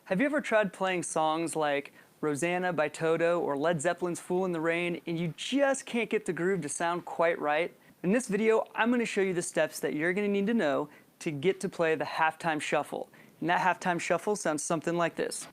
Have you ever tried playing songs like Rosanna by Toto or Led Zeppelin's Fool in the Rain and you just can't get the groove to sound quite right? In this video, I'm going to show you the steps that you're going to need to know to get to play the halftime shuffle. And that halftime shuffle sounds something like this.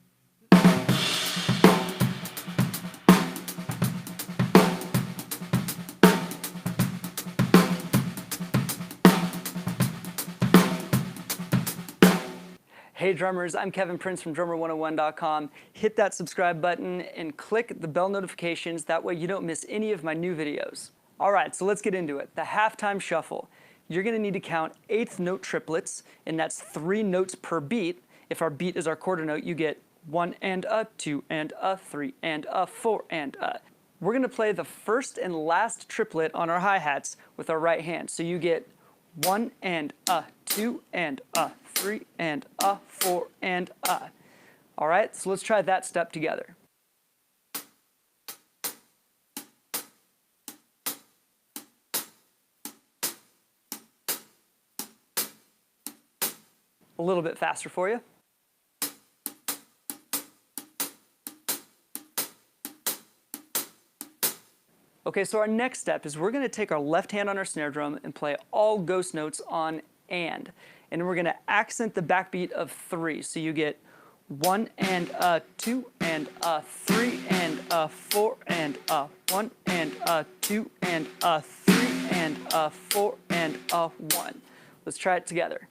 Hey drummers, I'm Kevin Prince from Drummer101.com. Hit that subscribe button and click the bell notifications, that way you don't miss any of my new videos. Alright, so let's get into it. The halftime shuffle. You're going to need to count eighth note triplets, and that's 3 notes per beat. If our beat is our quarter note, you get 1 and a, 2 and a, 3 and a, 4 and a. We're going to play the first and last triplet on our hi-hats with our right hand. So you get 1 and a, 2 and a, 3 and a, 4 and a. All right, so let's try that step together. A little bit faster for you. Okay, so our next step is we're going to take our left hand on our snare drum and play all ghost notes on and we're going to accent the backbeat of 3. So you get 1 and a, 2 and a, 3 and a, 4 and a, 1 and a, 2 and a, 3 and a, 4 and a, 1. Let's try it together.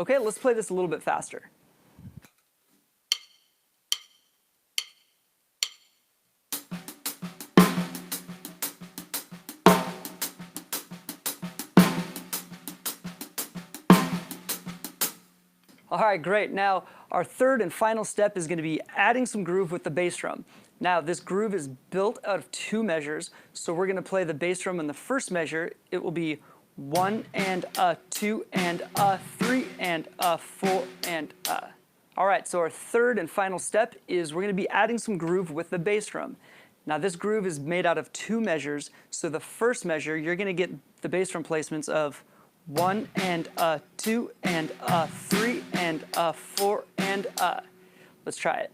Okay, let's play this a little bit faster. All right, great. Now, our third and final step is going to be adding some groove with the bass drum. Now, this groove is built out of 2 measures, so we're going to play the bass drum in the first measure. It will be 1 and a, 2 and a, 3 and a, 4 and a. All right, so our third and final step is we're going to be adding some groove with the bass drum. Now this groove is made out of 2 measures, so the first measure you're going to get the bass drum placements of 1 and a, 2 and a, 3 and a, 4 and a. Let's try it.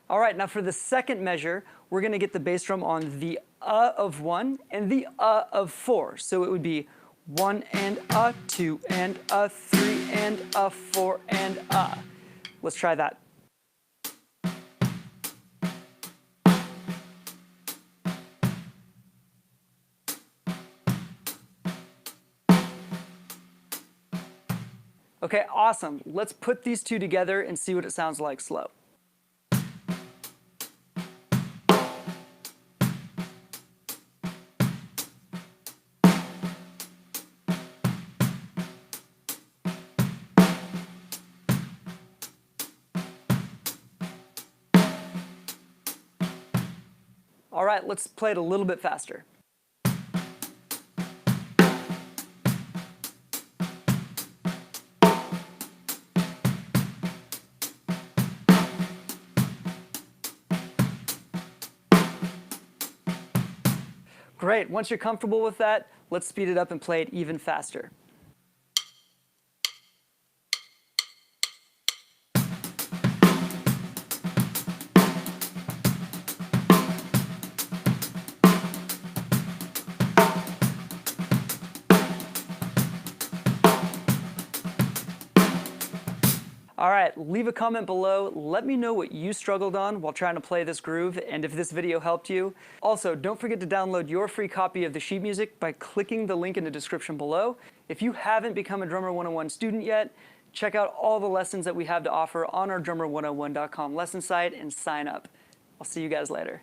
All right, now for the second measure, we're going to get the bass drum on the of 1 and the of 4. So it would be 1 and a, 2 and a, 3 and a, 4 and a. Let's try that. Okay, awesome. Let's put these 2 together and see what it sounds like slow. All right, let's play it a little bit faster. Great, once you're comfortable with that, let's speed it up and play it even faster. All right, leave a comment below. Let me know what you struggled on while trying to play this groove and if this video helped you. Also, don't forget to download your free copy of the sheet music by clicking the link in the description below. If you haven't become a Drummer 101 student yet, check out all the lessons that we have to offer on our Drummer101.com lesson site and sign up. I'll see you guys later.